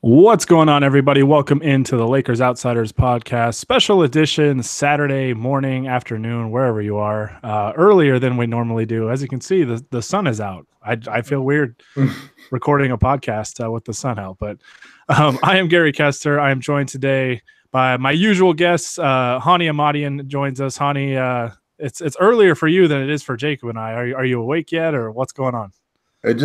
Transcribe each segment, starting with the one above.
What's going on, everybody? Welcome into the Lakers Outsiders podcast, special edition, Saturday morning, afternoon, wherever you are, earlier than we normally do. As you can see, the sun is out. I feel weird recording a podcast with the sun out, but I am Gary Kester. I am joined today by my usual guests. Hani Ahmadian joins us. Hani, it's earlier for you than it is for Jacob and I. Are you awake yet, or what's going on? It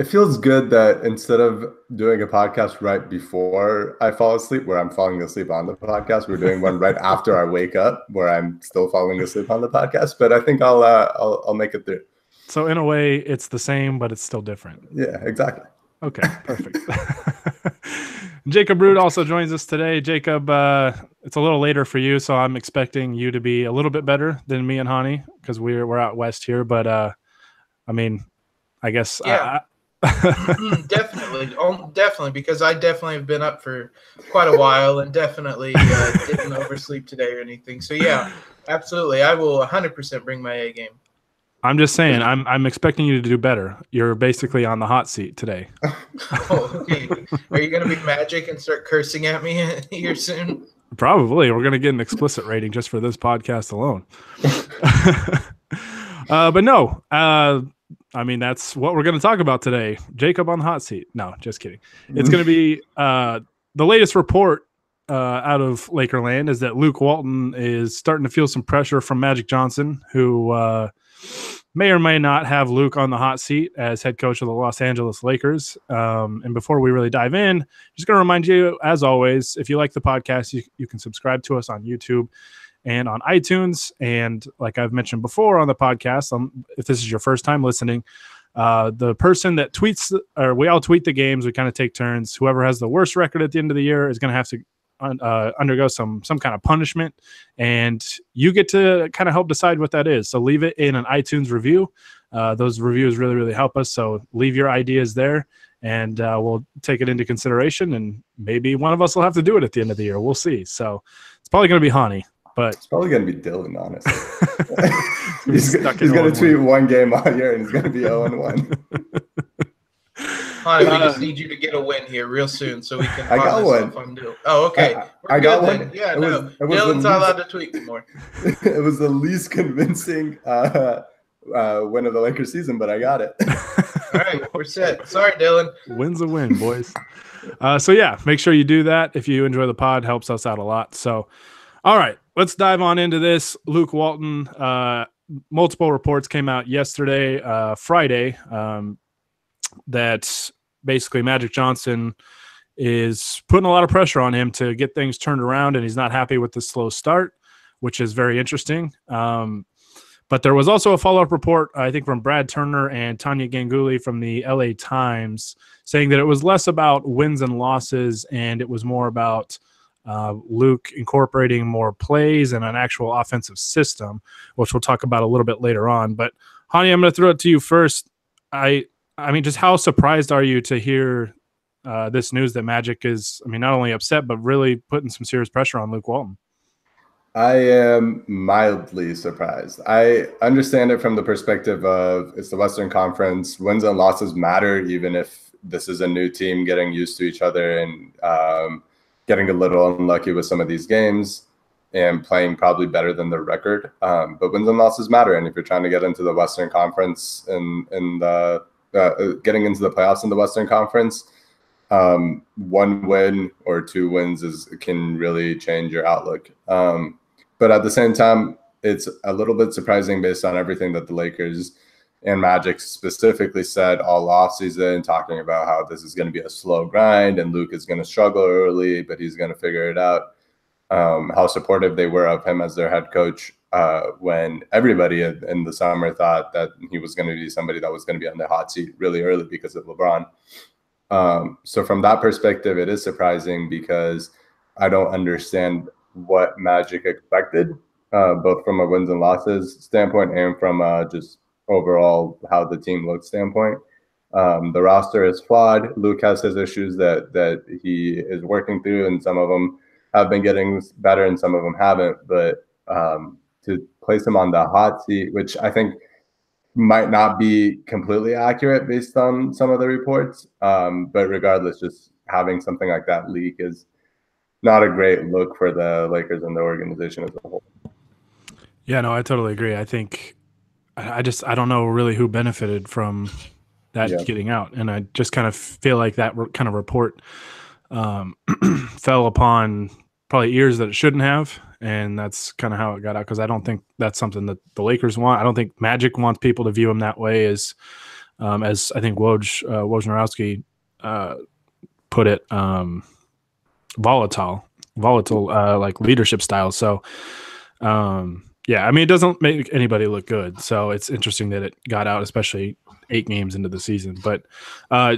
feels good that instead of doing a podcast right before I fall asleep, where I'm falling asleep on the podcast, we're doing one right after I wake up, where I'm still falling asleep on the podcast. But I think I'll make it through. So in a way, it's the same, but it's still different. Yeah, exactly. Okay, perfect. Jacob Root also joins us today. Jacob, it's a little later for you, so I'm expecting you to be a little bit better than me and Hani because we're out west here, but I mean, I guess. Yeah, definitely, because I definitely have been up for quite a while and definitely didn't oversleep today or anything. So yeah, absolutely, I will 100% bring my A game. I'm just saying, I'm expecting you to do better. You're basically on the hot seat today. Oh, okay. Are you going to be magic and start cursing at me here soon? Probably. We're going to get an explicit rating just for this podcast alone. But no, I mean, that's what we're going to talk about today. Jacob on the hot seat. No, just kidding. It's going to be the latest report out of Lakerland is that Luke Walton is starting to feel some pressure from Magic Johnson, who may or may not have Luke on the hot seat as head coach of the Los Angeles Lakers. And before we really dive in, just going to remind you, as always, if you like the podcast, you can subscribe to us on YouTube and on iTunes. And like I've mentioned before on the podcast, if this is your first time listening, the person that tweets, or we all tweet the games, we kind of take turns. Whoever has the worst record at the end of the year is going to have to undergo some kind of punishment, and you get to kind of help decide what that is. So leave it in an iTunes review. Those reviews really, really help us. So leave your ideas there, and we'll take it into consideration, and maybe one of us will have to do it at the end of the year. We'll see. So it's probably going to be Hani. But it's probably going to be Dylan, honestly. he's going to tweet one game all year, and he's going to be 0-1. Honey, we just need you to get a win here real soon so we can. I got one. Oh, okay. I got one. Yeah, Dylan's not allowed to tweet anymore. It was the least convincing win of the Lakers season, but I got it. All right, we're set. Sorry, Dylan. Win's a win, boys. So yeah, make sure you do that if you enjoy the pod. Helps us out a lot. So, all right. Let's dive on into this. Luke Walton, multiple reports came out yesterday, Friday, that basically Magic Johnson is putting a lot of pressure on him to get things turned around, and he's not happy with the slow start, which is very interesting. But there was also a follow-up report, I think, from Brad Turner and Tanya Ganguly from the LA Times, saying that it was less about wins and losses, and it was more about Luke incorporating more plays and an actual offensive system, which we'll talk about a little bit later on. But Hani, I'm going to throw it to you first. I mean, just how surprised are you to hear this news that Magic is, I mean, not only upset, but really putting some serious pressure on Luke Walton? I am mildly surprised. I understand it from the perspective of it's the Western Conference. Wins and losses matter, even if this is a new team getting used to each other and getting a little unlucky with some of these games and playing probably better than their record. But wins and losses matter. And if you're trying to get into the Western Conference and getting into the playoffs in the Western Conference, one win or two wins can really change your outlook. But at the same time, it's a little bit surprising based on everything that the Lakers and Magic specifically said all offseason, talking about how this is going to be a slow grind and Luke is going to struggle early, but he's going to figure it out. How supportive they were of him as their head coach when everybody in the summer thought that he was going to be somebody that was going to be on the hot seat really early because of LeBron. So from that perspective, it is surprising because I don't understand what Magic expected, both from a wins and losses standpoint and from just overall how the team looks standpoint. The roster is flawed. Luke has his issues that he is working through, and some of them have been getting better and some of them haven't. But to place him on the hot seat, which I think might not be completely accurate based on some of the reports. But regardless, just having something like that leak is not a great look for the Lakers and the organization as a whole. Yeah, no, I totally agree. I think I don't know really who benefited from that getting out, and I just kind of feel like that kind of report fell upon probably ears that it shouldn't have, and that's kind of how it got out. Because I don't think that's something that the Lakers want. I don't think Magic wants people to view him that way, as I think Wojnarowski put it, volatile, like leadership style. So. Yeah, I mean, it doesn't make anybody look good. So it's interesting that it got out, especially 8 games into the season. But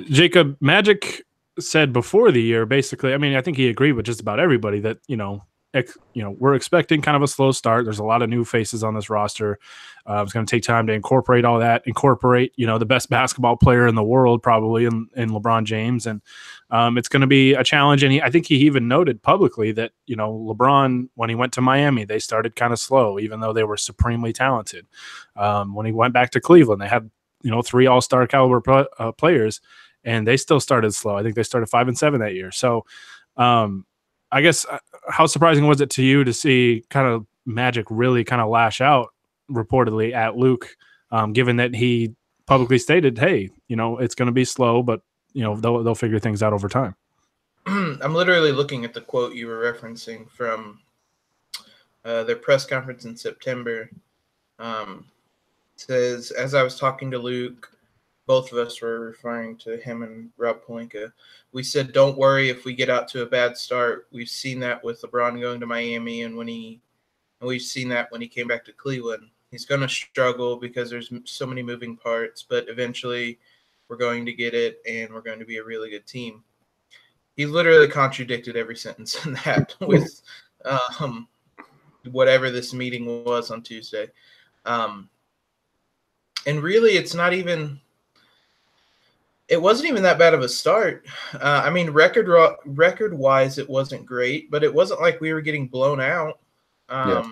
Jacob, Magic said before the year, basically, I mean, I think he agreed with just about everybody that, we're expecting kind of a slow start. There's a lot of new faces on this roster. It's going to take time to incorporate all that, the best basketball player in the world, probably in LeBron James. And it's going to be a challenge. And I think he even noted publicly that, LeBron, when he went to Miami, they started kind of slow, even though they were supremely talented. When he went back to Cleveland, they had, 3 all-star caliber players, and they still started slow. I think they started 5-7 that year. So I guess how surprising was it to you to see kind of Magic really kind of lash out reportedly at Luke, given that he publicly stated, hey, it's going to be slow, but they'll figure things out over time. I'm literally looking at the quote you were referencing from their press conference in September. It says, as I was talking to Luke, both of us were referring to him and Rob Pelinka. We said, don't worry if we get out to a bad start. We've seen that with LeBron going to Miami, and we've seen that when he came back to Cleveland. He's going to struggle because there's so many moving parts, but eventually we're going to get it, and we're going to be a really good team. He literally contradicted every sentence in that with whatever this meeting was on Tuesday. And really, it wasn't even that bad of a start. I mean, record-wise, it wasn't great, but it wasn't like we were getting blown out. I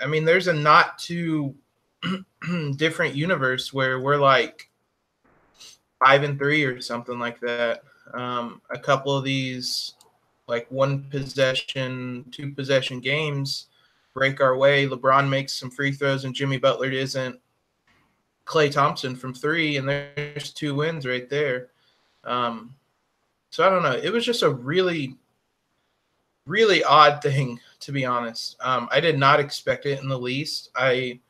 mean, there's a not too different universe where we're like 5-3 or something like that. A couple of these like 1-possession, 2-possession games break our way. LeBron makes some free throws and Jimmy Butler isn't Klay Thompson from 3, and there's 2 wins right there. So I don't know. It was just a really, really odd thing, to be honest. I did not expect it in the least. I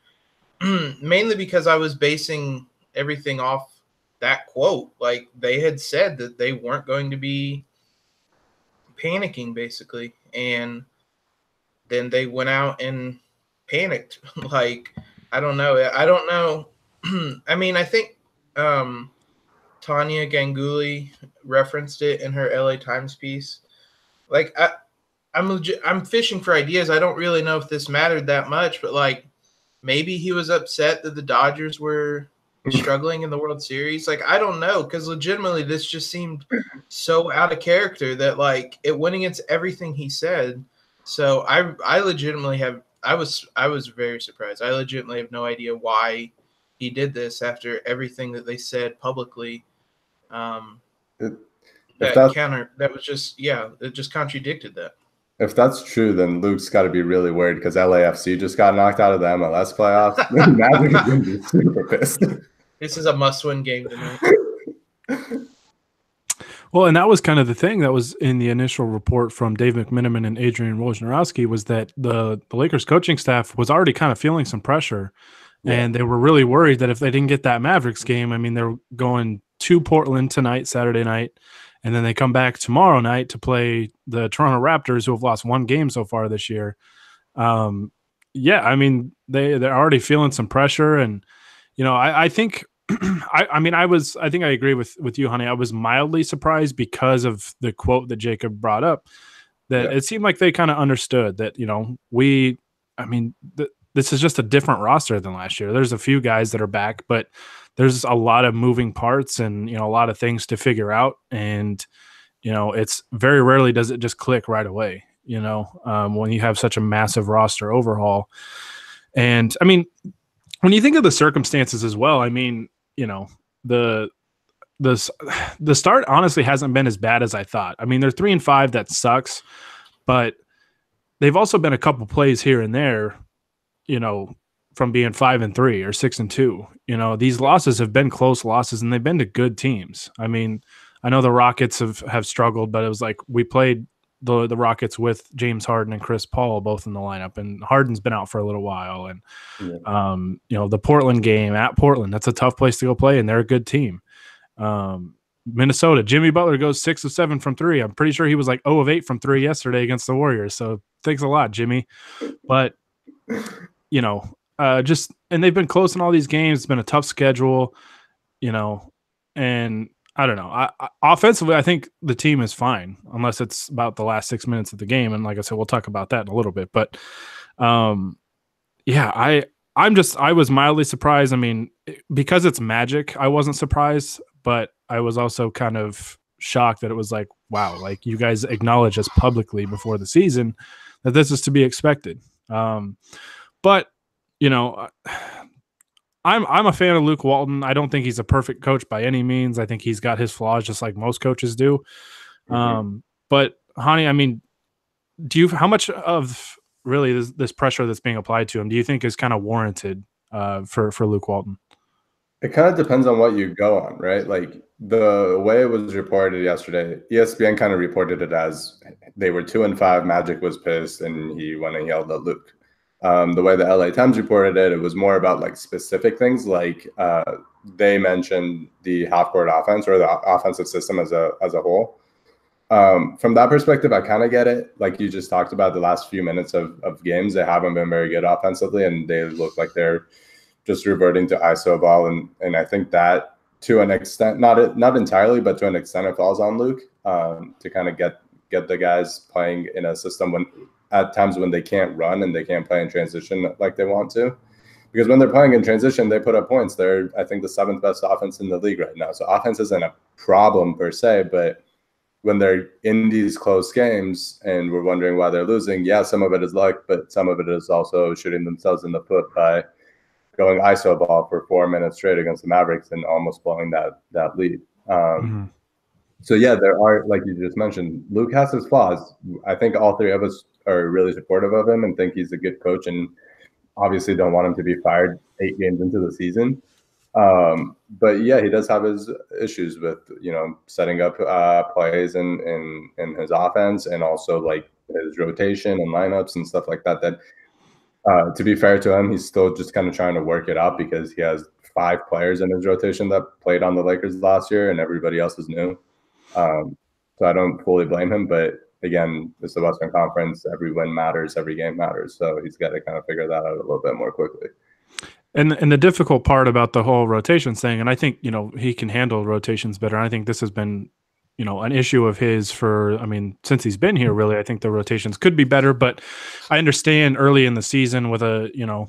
mainly because I was basing everything off that quote. Like, they had said that they weren't going to be panicking, basically, and then they went out and panicked. Like, I don't know. I mean, I think Tanya Ganguly referenced it in her LA Times piece. Like, I'm fishing for ideas. I don't really know if this mattered that much, but like, maybe he was upset that the Dodgers were struggling in the World Series. Like, I don't know, because legitimately this just seemed so out of character that like it went against everything he said. So I legitimately I was very surprised. I legitimately have no idea why he did this after everything that they said publicly. It just contradicted that. If that's true, then Luke's got to be really worried because LAFC just got knocked out of the MLS playoffs. Magic is going to be super pissed. This is a must-win game tonight. Well, and that was kind of the thing that was in the initial report from Dave McMenamin and Adrian Wojnarowski, was that the Lakers coaching staff was already kind of feeling some pressure. Yeah. And they were really worried that if they didn't get that Mavericks game, I mean, they're going to Portland tonight, Saturday night, and then they come back tomorrow night to play the Toronto Raptors, who have lost 1 game so far this year. Yeah, I mean, they're already feeling some pressure, and I think I think I agree with you, honey. I was mildly surprised because of the quote that Jacob brought up, that it seemed like they kind of understood that this is just a different roster than last year. There's a few guys that are back, but there's a lot of moving parts and, a lot of things to figure out. And, it's very rarely does it just click right away, when you have such a massive roster overhaul. And I mean, when you think of the circumstances as well, I mean, you know, the the start honestly hasn't been as bad as I thought. I mean, they're 3-5, that sucks, but they've also been a couple plays here and there, you know, from being 5-3 or 6-2. You know, these losses have been close losses, and they've been to good teams. I mean, I know the Rockets have struggled, but it was like we played the Rockets with James Harden and Chris Paul both in the lineup, and Harden's been out for a little while. And you know, the Portland game at Portland, that's a tough place to go play, and they're a good team. Minnesota, Jimmy Butler goes 6 of 7 from 3. I'm pretty sure he was like 0 of 8 from 3 yesterday against the Warriors. So thanks a lot, Jimmy. But you know, and they've been close in all these games. It's been a tough schedule, you know, and I don't know. Offensively, I think the team is fine, unless it's about the last 6 minutes of the game. And like I said, we'll talk about that in a little bit. But yeah, I was mildly surprised. I mean, because it's Magic, I wasn't surprised, but I was also kind of shocked that it was like, wow, like you guys acknowledge us publicly before the season that this is to be expected. But you know, I'm a fan of Luke Walton. I don't think he's a perfect coach by any means. I think he's got his flaws just like most coaches do. But Hani, I mean, how much of really this pressure that's being applied to him do you think is kind of warranted for Luke Walton? It kind of depends on what you go on, right? Like the way it was reported yesterday, ESPN kind of reported it as they were 2-5. Magic was pissed, and he went and yelled at Luke. The way the LA Times reported it, it was more about like specific things, like they mentioned the half-court offense or the offensive system as a whole. From that perspective, I kind of get it. Like you just talked about, the last few minutes of games, they haven't been very good offensively, and they look like they're just reverting to ISO ball. And I think that to an extent, not entirely, but to an extent, it falls on Luke to kind of get the guys playing in a system at times when they can't run and they can't play in transition like they want to. Because when they're playing in transition, they put up points. They're, I think, the 7th best offense in the league right now. So offense isn't a problem per se, but when they're in these close games and we're wondering why they're losing, yeah, some of it is luck, but some of it is also shooting themselves in the foot by going ISO ball for 4 minutes straight against the Mavericks and almost blowing that lead. So yeah, there are, like you just mentioned, Luke has his flaws. I think all three of us are really supportive of him and think he's a good coach, and obviously don't want him to be fired 8 games into the season. But yeah, he does have his issues with, you know, setting up plays in his offense, and also like his rotation and lineups and stuff like that. To be fair to him, he's still just kind of trying to work it out, because he has 5 players in his rotation that played on the Lakers last year, and everybody else is new. So I don't fully blame him, but again, it's the Western Conference. Every win matters, every game matters. So he's got to kind of figure that out a little bit more quickly. And the difficult part about the whole rotations thing, and I think, you know, he can handle rotations better. I think this has been, you know, an issue of his since he's been here, really. I think the rotations could be better, but I understand early in the season with a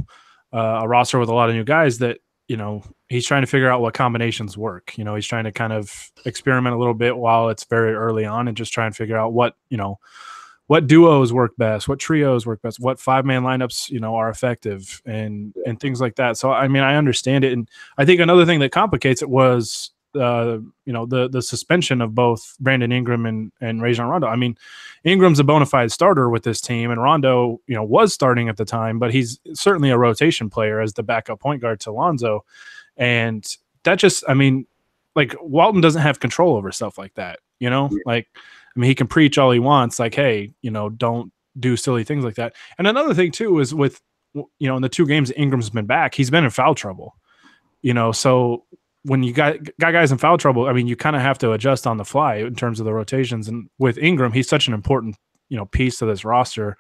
roster with a lot of new guys that, you know, he's trying to figure out what combinations work. You know, he's trying to kind of experiment a little bit while it's very early on, and just try and figure out what duos work best, what trios work best, what 5-man lineups, you know, are effective, and things like that. So, I mean, I understand it. And I think another thing that complicates it was, the suspension of both Brandon Ingram and Rajon Rondo. I mean, Ingram's a bona fide starter with this team, and Rondo, you know, was starting at the time, but he's certainly a rotation player as the backup point guard to Lonzo. And that just, I mean, like, Walton doesn't have control over stuff like that, you know? Like, I mean, he can preach all he wants, like, hey, you know, don't do silly things like that. And another thing too is with, you know, in the 2 games Ingram's been back, he's been in foul trouble, you know, so when you got guys in foul trouble, I mean, you kind of have to adjust on the fly in terms of the rotations. And with Ingram, he's such an important, you know, piece to this roster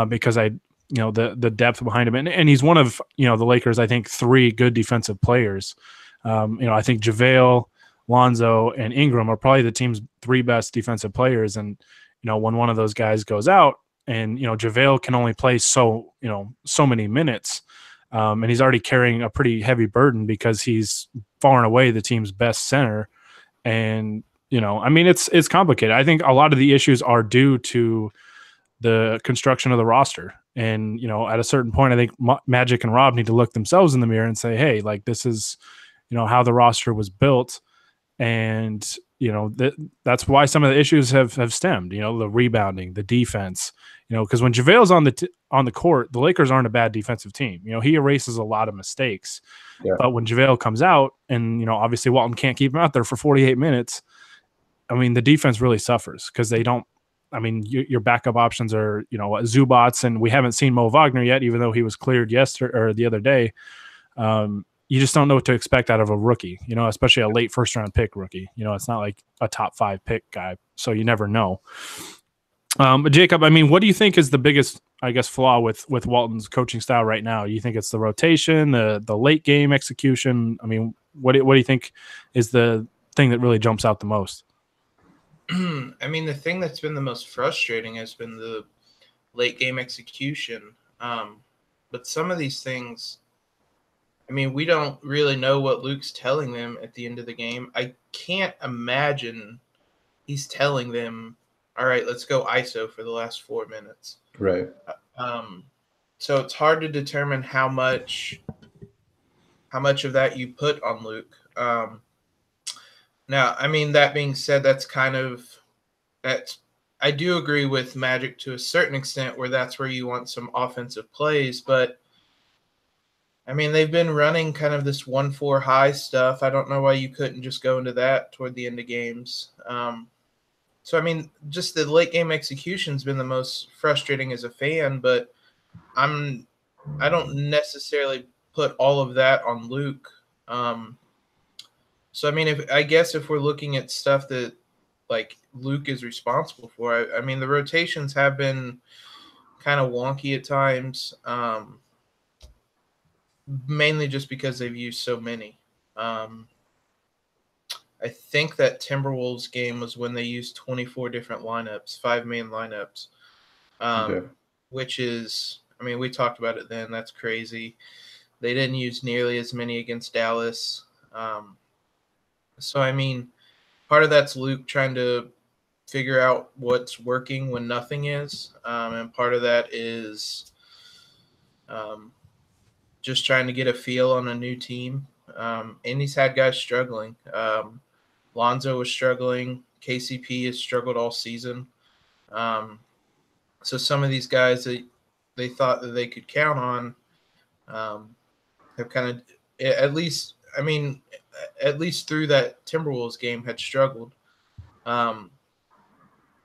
because the depth behind him, and he's one of, you know, the Lakers, I think, 3 good defensive players. You know, I think JaVale, Lonzo, and Ingram are probably the team's 3 best defensive players. And, you know, when one of those guys goes out, and, you know, JaVale can only play so many minutes. And he's already carrying a pretty heavy burden because he's far and away the team's best center. And, you know, I mean, it's complicated. I think a lot of the issues are due to the construction of the roster. And, at a certain point, I think Magic and Rob need to look themselves in the mirror and say, hey, like, this is, how the roster was built. And, that's why some of the issues have stemmed, the rebounding, the defense, because when JaVale's on the court, the Lakers aren't a bad defensive team. He erases a lot of mistakes. Yeah. But when JaVale comes out and, obviously Walton can't keep him out there for 48 minutes, I mean, the defense really suffers because they don't. I mean, your backup options are, Zubats, and we haven't seen Mo Wagner yet, even though he was cleared yesterday or the other day. You just don't know what to expect out of a rookie, especially a late first round pick rookie. It's not like a top 5 pick guy, so you never know. But Jacob, I mean, what do you think is the biggest, I guess, flaw with Walton's coaching style right now? Do you think it's the rotation, the late game execution? I mean, what do you think is the thing that really jumps out the most? I mean, the thing that's been the most frustrating has been the late game execution. But some of these things, I mean, we don't really know what Luke's telling them at the end of the game. I can't imagine he's telling them, all right, let's go ISO for the last 4 minutes. Right. So it's hard to determine how much of that you put on Luke. Now, I mean, that being said, I do agree with Magic to a certain extent where that's where you want some offensive plays, but I mean, they've been running kind of this 1-4 high stuff. I don't know why you couldn't just go into that toward the end of games. So, I mean, just the late game execution's been the most frustrating as a fan, but I don't necessarily put all of that on Luke. So, I mean, if we're looking at stuff that, like, Luke is responsible for, I mean, the rotations have been kind of wonky at times, mainly just because they've used so many. I think that Timberwolves game was when they used 24 different lineups, 5-man lineups, which is, I mean, we talked about it then. That's crazy. They didn't use nearly as many against Dallas. So, I mean, part of that's Luke trying to figure out what's working when nothing is. And part of that is just trying to get a feel on a new team. And he's had guys struggling. Lonzo was struggling. KCP has struggled all season. So some of these guys that they thought that they could count on have kind of, at least through that Timberwolves game, had struggled.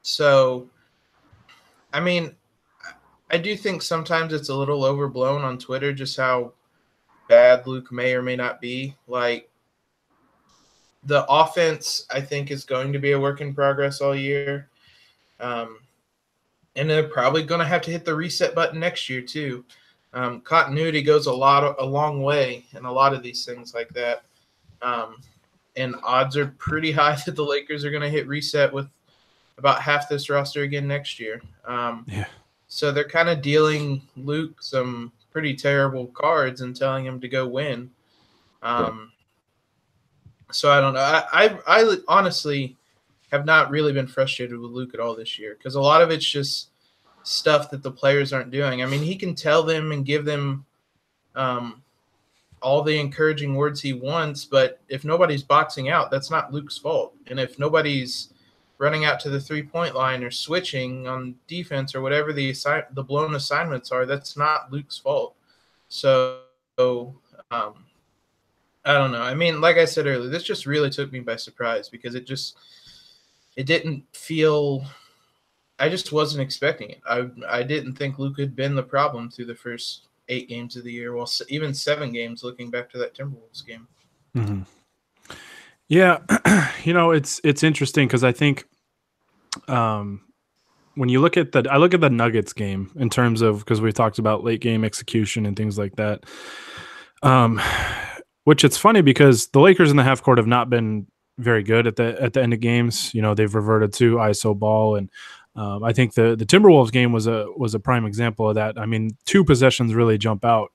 So, I mean, I do think sometimes it's a little overblown on Twitter just how bad Luke may or may not be. Like, the offense, I think, is going to be a work in progress all year. And they're probably going to have to hit the reset button next year, too. Continuity goes a long way in a lot of these things like that. And odds are pretty high that the Lakers are going to hit reset with about half this roster again next year. So they're kind of dealing Luke some pretty terrible cards and telling him to go win. So I don't know. I honestly have not really been frustrated with Luke at all this year because a lot of it's just stuff that the players aren't doing. I mean, he can tell them and give them all the encouraging words he wants, but if nobody's boxing out, that's not Luke's fault. And if nobody's running out to the 3-point line or switching on defense or whatever the blown assignments are, that's not Luke's fault. So I don't know. I mean, like I said earlier, this just really took me by surprise because it didn't feel – I just wasn't expecting it. I didn't think Luke had been the problem through the first 8 games of the year. Well, even 7 games looking back to that Timberwolves game. Mm-hmm. Yeah, it's interesting because I think when you look at I look at the Nuggets game in terms of, because we talked about late game execution and things like that, which it's funny because the Lakers in the half court have not been very good at the end of games. They've reverted to ISO ball, and I think the Timberwolves game was a prime example of that. I mean, 2 possessions really jump out.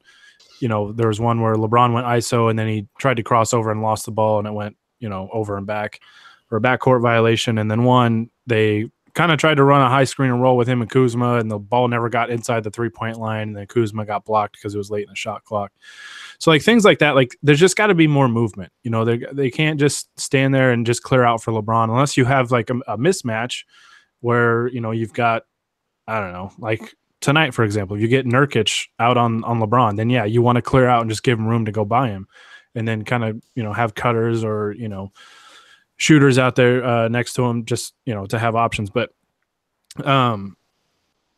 There was one where LeBron went ISO and then he tried to cross over and lost the ball and it went over and back for a backcourt violation. And then one, they kind of tried to run a high screen and roll with him and Kuzma, and the ball never got inside the 3-point line, and then Kuzma got blocked because it was late in the shot clock. So like things like that, like there's just got to be more movement. You know, they can't just stand there and just clear out for LeBron unless you have like a mismatch where, you know, you've got, I don't know, like tonight, for example, you get Nurkic out on LeBron, then yeah, you want to clear out and just give him room to go by him, and then kind of, you know, have cutters or, you know, shooters out there next to him, just, you know, to have options. But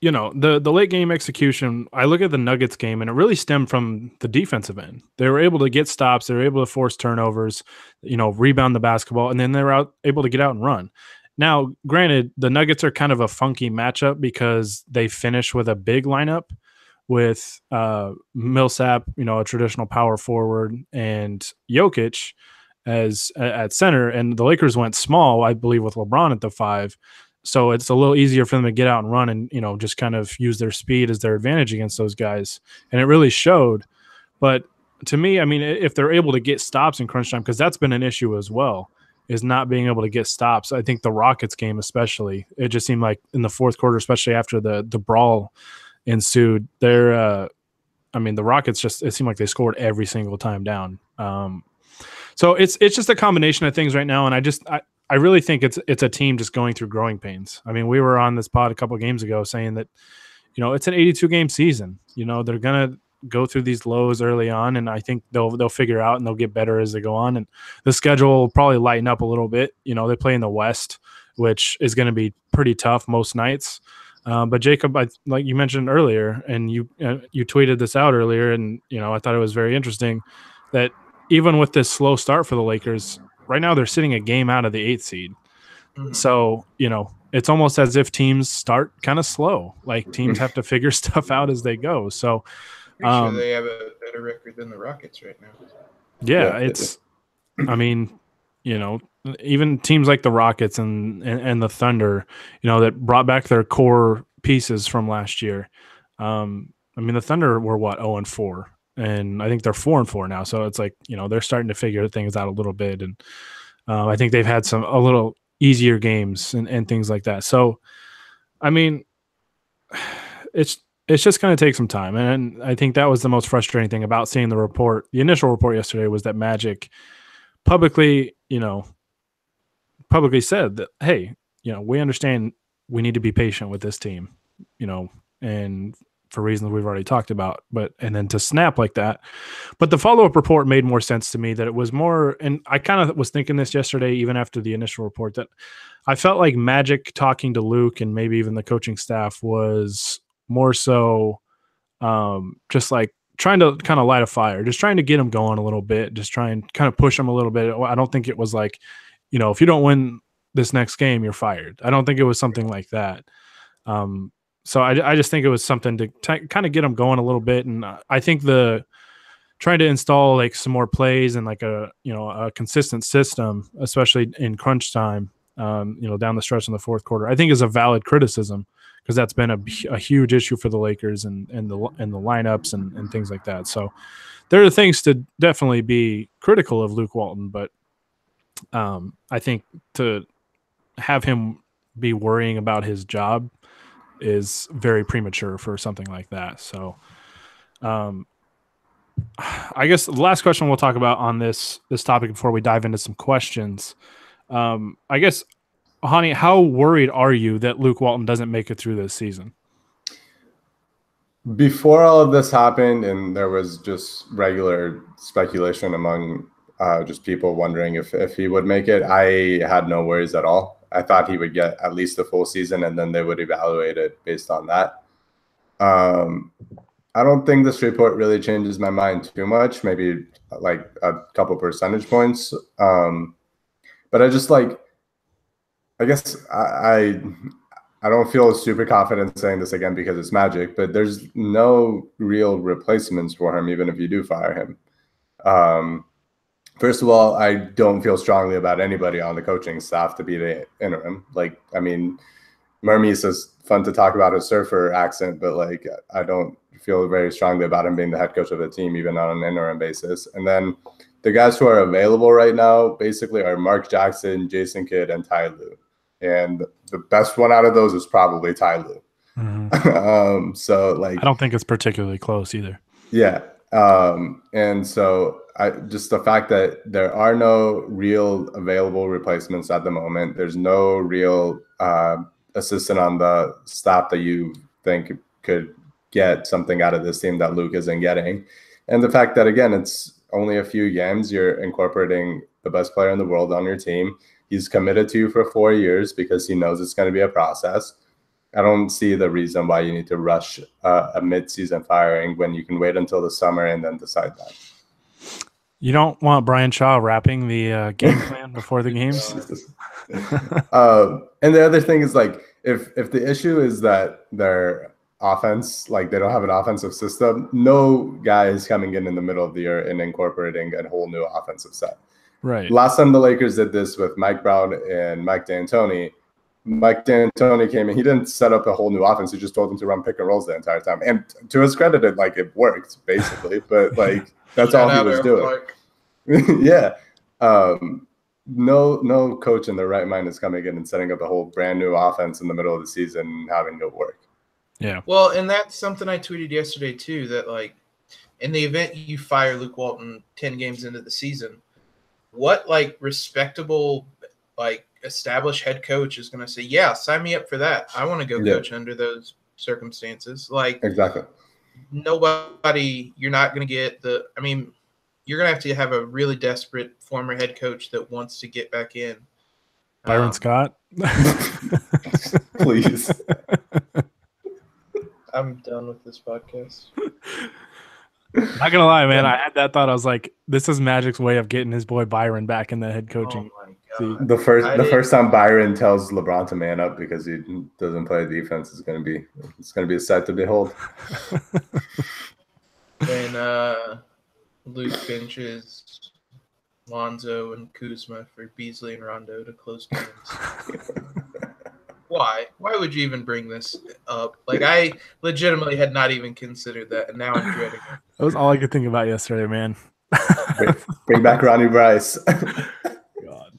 you know, the late game execution, I look at the Nuggets game and it really stemmed from the defensive end. They were able to get stops, they were able to force turnovers, you know, rebound the basketball, and then they were able to get out and run. Now, granted, the Nuggets are kind of a funky matchup because they finish with a big lineup with Millsap, you know, a traditional power forward, and Jokic as at center, and the Lakers went small, I believe, with LeBron at the 5. So it's a little easier for them to get out and run and, you know, just kind of use their speed as their advantage against those guys. And it really showed. But to me, I mean, if they're able to get stops in crunch time, because that's been an issue as well, is not being able to get stops. I think the Rockets game especially, it just seemed like in the fourth quarter, especially after the brawl ensued, the Rockets just, it seemed like they scored every single time down. So it's just a combination of things right now, and I really think it's a team just going through growing pains. I mean, we were on this pod a couple of games ago saying that, you know, it's an 82-game season. You know, they're gonna go through these lows early on, and I think they'll figure out and they'll get better as they go on. And the schedule will probably lighten up a little bit. You know, they play in the West, which is going to be pretty tough most nights. But Jacob, like you mentioned earlier, and you tweeted this out earlier, and you know, I thought it was very interesting that even with this slow start for the Lakers, right now they're sitting a game out of the 8th seed. Mm-hmm. So, you know, it's almost as if teams start kind of slow. Like teams have to figure stuff out as they go. So pretty sure they have a better record than the Rockets right now. Yeah, I mean, you know, even teams like the Rockets and the Thunder, you know, that brought back their core pieces from last year. I mean, the Thunder were 0-4. And I think they're 4-4 now. So it's like, you know, they're starting to figure things out a little bit. And I think they've had a little easier games and things like that. So, I mean, it's just going to take some time. And I think that was the most frustrating thing about seeing the report. The initial report yesterday was that Magic publicly said that, hey, you know, we understand we need to be patient with this team, you know, and for reasons we've already talked about, and then to snap like that. But the follow-up report made more sense to me, that it was more, and I kind of was thinking this yesterday, even after the initial report, that I felt like Magic talking to Luke and maybe even the coaching staff was more so just like trying to kind of light a fire, just trying to get him going a little bit, just try and kind of push him a little bit. I don't think it was like, you know, if you don't win this next game, you're fired. I don't think it was something like that. So I just think it was something to kind of get them going a little bit. And I think trying to install like some more plays and like a consistent system, especially in crunch time, you know, down the stretch in the fourth quarter, I think is a valid criticism, because that's been a huge issue for the Lakers and the lineups and things like that. So there are things to definitely be critical of Luke Walton, but I think to have him be worrying about his job is very premature for something like that. So I guess the last question we'll talk about on this topic before we dive into some questions, I guess, Hani, how worried are you that Luke Walton doesn't make it through this season? Before all of this happened, and there was just regular speculation among just people wondering if he would make it, I had no worries at all. I thought he would get at least a full season, and then they would evaluate it based on that. I don't think this report really changes my mind too much, maybe like a couple percentage points. But I just like, I guess I don't feel super confident saying this again because it's Magic, but there's no real replacements for him, even if you do fire him. First of all, I don't feel strongly about anybody on the coaching staff to be the interim. Like, I mean, Mermis is fun to talk about his surfer accent, but like, I don't feel very strongly about him being the head coach of the team, even on an interim basis. And then the guys who are available right now basically are Mark Jackson, Jason Kidd, and Ty Lue. and the best one out of those is probably Ty Lue. So like, I don't think it's particularly close either. Yeah. And so just the fact that there are no real available replacements at the moment, there's no real assistant on the staff that you think could get something out of this team that Luke isn't getting. And the fact that, again, it's only a few games, you're incorporating the best player in the world on your team. He's committed to you for 4 years because he knows it's going to be a process. I don't see the reason why you need to rush a mid-season firing when you can wait until the summer and then decide that. You don't want Brian Shaw wrapping the game plan before the games? And the other thing is, like, if the issue is that their offense, like, they don't have an offensive system, no guy is coming in the middle of the year and incorporating a whole new offensive set. Right. Last time the Lakers did this with Mike Brown and Mike D'Antoni came in. He didn't set up a whole new offense. He just told them to run pick and rolls the entire time. And to his credit, it worked basically. But like that's all he was doing. Yeah. No coach in their right mind is coming in and setting up a whole brand new offense in the middle of the season and having it work. Yeah. Well, and that's something I tweeted yesterday too. That like in the event you fire Luke Walton 10 games into the season, what like respectable like established head coach is going to say, yeah, sign me up for that. I want to go coach under those circumstances. Like exactly. Nobody, you're not going to get you're going to have a really desperate former head coach that wants to get back in. Byron Scott. Please. I'm done with this podcast. Not gonna lie, man. I had that thought. I was like, "This is Magic's way of getting his boy Byron back in the head coaching." Oh my God. The first time Byron tells LeBron to man up because he doesn't play defense is gonna be a sight to behold. When Luke benches Lonzo and Kuzma for Beasley and Rondo to close games. Why? Why would you even bring this up? Like, I legitimately had not even considered that, and now I'm dreading it. That was all I could think about yesterday, man. Bring back Ronnie Bryce. God.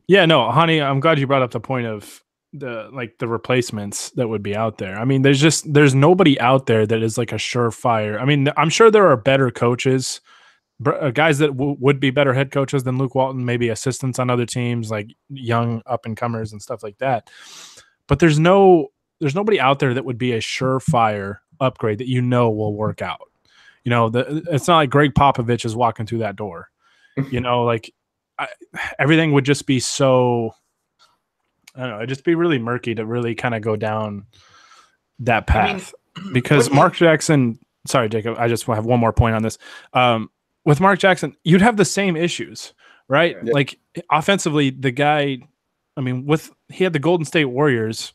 Yeah, no, honey, I'm glad you brought up the point of the replacements that would be out there. I mean, there's nobody out there that is like a surefire. I mean, I'm sure there are better coaches, guys that would be better head coaches than Luke Walton, maybe assistants on other teams, like young up and comers and stuff like that. But there's nobody out there that would be a surefire upgrade that will work out. It's not like Greg Popovich is walking through that door. Everything would just be so, I don't know, it'd just be really murky to really kind of go down that path. Because Mark Jackson, sorry, Jacob, I just have one more point on this. With Mark Jackson, you'd have the same issues, right? Yeah. Like offensively, the guy, he had the Golden State Warriors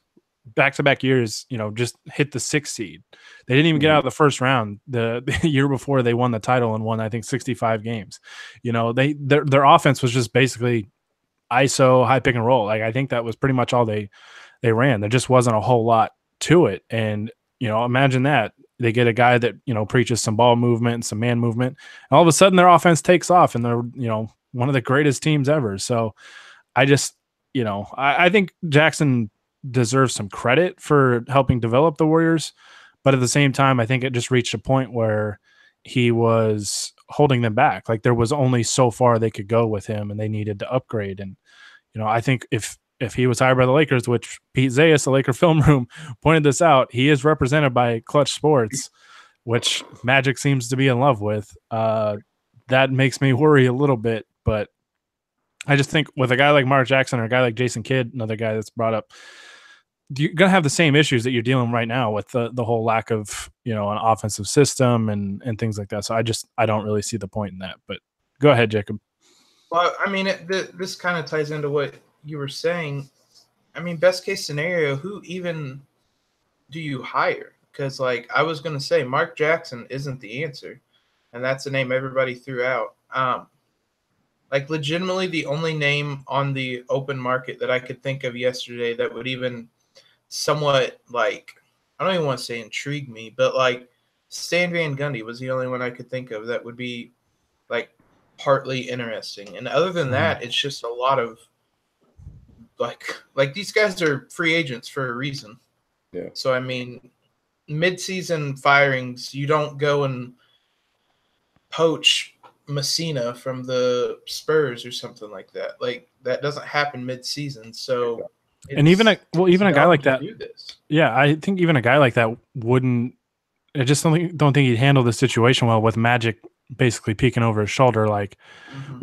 back-to-back years, just hit the 6th seed. They didn't even get out of the first round the year before they won the title and won, I think, 65 games. Their offense was just basically ISO, high pick and roll. Like I think that was pretty much all they ran. There just wasn't a whole lot to it. And, imagine that. They get a guy that, preaches some ball movement and some man movement. And all of a sudden their offense takes off and they're, one of the greatest teams ever. So I just, I think Jackson deserves some credit for helping develop the Warriors. But at the same time, I think it just reached a point where he was holding them back. Like there was only so far they could go with him and they needed to upgrade. And, I think if he was hired by the Lakers, which Pete Zayas, the Laker film room, pointed this out, he is represented by Clutch Sports, which Magic seems to be in love with. That makes me worry a little bit, but I just think with a guy like Mark Jackson or a guy like Jason Kidd, another guy that's brought up, you're going to have the same issues that you're dealing right now with the whole lack of, an offensive system and things like that. So I don't really see the point in that, but go ahead, Jacob. Well, this kind of ties into what you were saying. Best case scenario, who even do you hire? Because I was going to say Mark Jackson isn't the answer, and that's the name everybody threw out. Legitimately the only name on the open market that I could think of yesterday that would even somewhat I don't even want to say intrigue me, but Stan Van Gundy was the only one I could think of that would be partly interesting. And other than that, it's just a lot of like these guys are free agents for a reason. Yeah. So I mean, mid-season firings, you don't go and poach Messina from the Spurs or something like that. Like that doesn't happen mid-season. So and even a guy like that, do this. yeah, I think even a guy like that wouldn't. I just don't think he'd handle the situation well with Magic basically peeking over his shoulder, like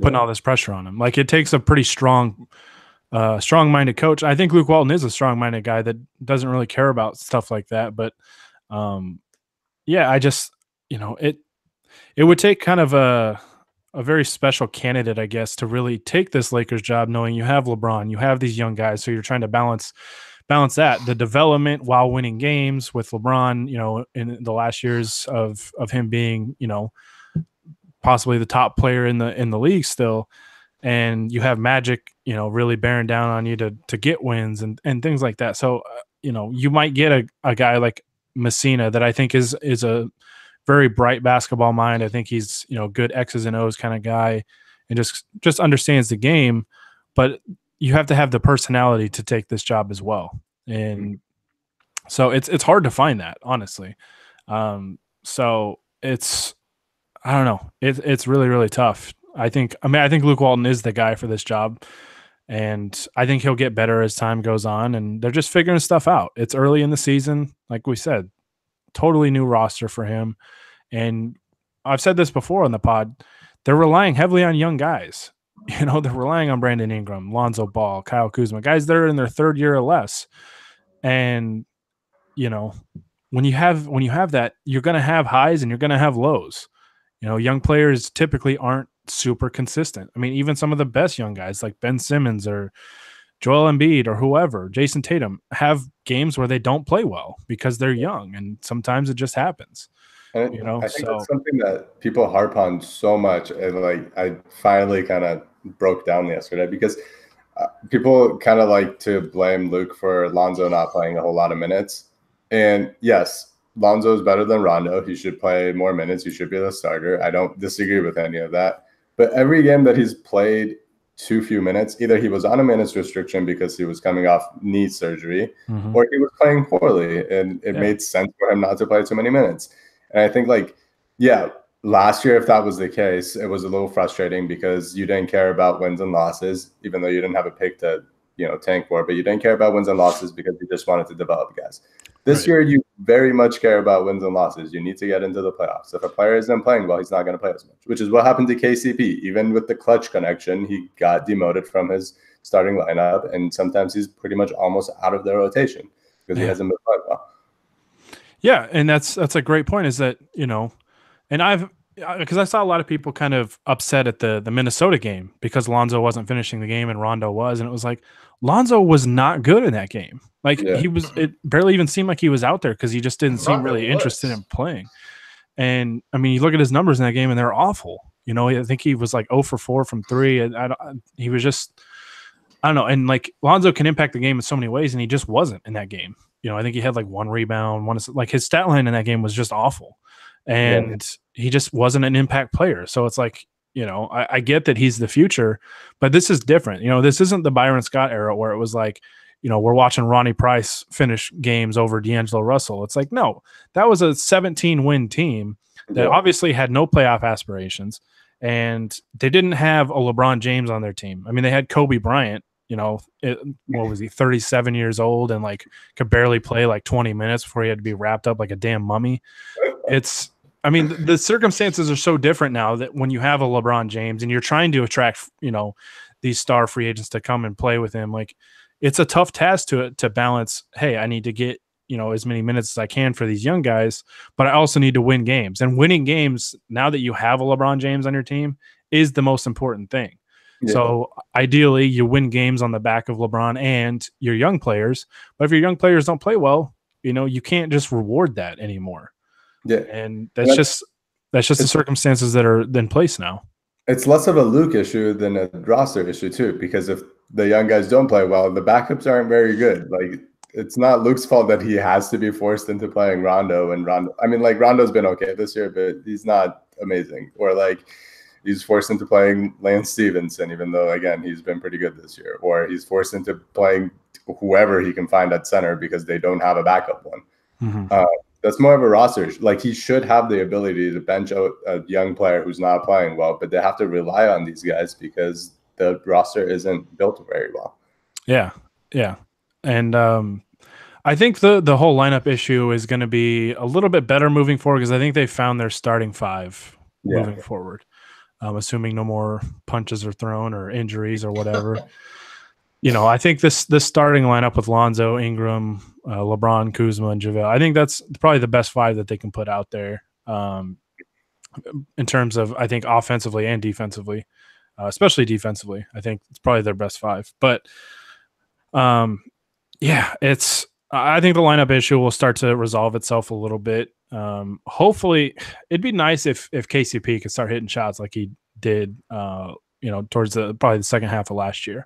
putting all this pressure on him. Like it takes a pretty strong-minded coach. I think Luke Walton is a strong-minded guy that doesn't really care about stuff like that. But yeah, I just it would take kind of a very special candidate, I guess, to really take this Lakers job, knowing you have LeBron, you have these young guys, so you're trying to balance that, the development while winning games with LeBron, in the last years of him being, possibly the top player in the league still. And you have Magic, really bearing down on you to get wins and things like that. So, you might get a guy like Messina that I think is a very bright basketball mind. I think he's, good X's and O's kind of guy and just understands the game, but you have to have the personality to take this job as well. And so it's hard to find that, honestly. So it's, I don't know. It's really, really tough. I think Luke Walton is the guy for this job, and I think he'll get better as time goes on, and they're just figuring stuff out. It's early in the season. Like we said, totally new roster for him. And I've said this before on the pod, they're relying heavily on young guys. They're relying on Brandon Ingram, Lonzo Ball, Kyle Kuzma, guys that are in their third year or less. And, when you have that, you're going to have highs and you're going to have lows. Young players typically aren't super consistent. I mean, even some of the best young guys like Ben Simmons or Joel Embiid or whoever, Jason Tatum, have games where they don't play well because they're young, and sometimes it just happens. And I think that's something that people harp on so much. And like, I finally kind of broke down yesterday because people kind of like to blame Luke for Lonzo not playing a whole lot of minutes. And yes, Lonzo is better than Rondo. He should play more minutes. He should be the starter. I don't disagree with any of that. But every game that he's played too few minutes, either he was on a minutes restriction because he was coming off knee surgery, or he was playing poorly, and it made sense for him not to play too many minutes. And I think, last year, if that was the case, it was a little frustrating because you didn't care about wins and losses, even though you didn't have a pick to, tank for, but you didn't care about wins and losses because you just wanted to develop guys. This year, you very much care about wins and losses. You need to get into the playoffs. If a player isn't playing well, he's not going to play as much, which is what happened to KCP. Even with the clutch connection, he got demoted from his starting lineup, and sometimes he's pretty much almost out of their rotation because he hasn't been playing well. Yeah, and that's a great point. Is that and because I saw a lot of people kind of upset at the Minnesota game because Lonzo wasn't finishing the game and Rondo was, and it was like Lonzo was not good in that game. Like it barely even seemed like he was out there because he just didn't seem really interested in playing. And I mean, you look at his numbers in that game and they're awful. I think he was like 0 for 4 from 3. And he was just, I don't know. And like Lonzo can impact the game in so many ways, and he just wasn't in that game. I think he had like 1 rebound, like his stat line in that game was just awful. And he just wasn't an impact player. So it's like, I get that he's the future, but this is different. This isn't the Byron Scott era where it was like, we're watching Ronnie Price finish games over D'Angelo Russell. It's like, no, that was a 17-win team that obviously had no playoff aspirations, and they didn't have a LeBron James on their team. I mean, they had Kobe Bryant, what was he, 37 years old, and like could barely play like 20 minutes before he had to be wrapped up like a damn mummy. The circumstances are so different now that when you have a LeBron James and you're trying to attract, these star free agents to come and play with him, like it's a tough task to balance. Hey, I need to get, as many minutes as I can for these young guys, but I also need to win games. And winning games, now that you have a LeBron James on your team, is the most important thing. Yeah. So ideally, you win games on the back of LeBron and your young players. But if your young players don't play well, you can't just reward that anymore. Yeah, and that's just the circumstances that are in place now. It's less of a Luke issue than a roster issue too, because if the young guys don't play well, the backups aren't very good. Like, it's not Luke's fault that he has to be forced into playing Rondo. And Rondo, I mean, like, Rondo's been okay this year, but he's not amazing. Or like, he's forced into playing Lance Stevenson, even though, again, he's been pretty good this year, or he's forced into playing whoever he can find at center because they don't have a backup one. Mm-hmm. That's more of a roster. Like, he should have the ability to bench out a young player who's not playing well, but they have to rely on these guys because the roster isn't built very well. Yeah. And I think the whole lineup issue is going to be a little bit better moving forward because I think they found their starting five moving forward, assuming no more punches are thrown or injuries or whatever. I think this starting lineup with Lonzo, Ingram, LeBron, Kuzma, and JaVale, I think that's probably the best five that they can put out there in terms of, I think, offensively and defensively, especially defensively. I think it's probably their best five. But, I think the lineup issue will start to resolve itself a little bit. Hopefully, it'd be nice if KCP could start hitting shots like he did, towards probably the second half of last year.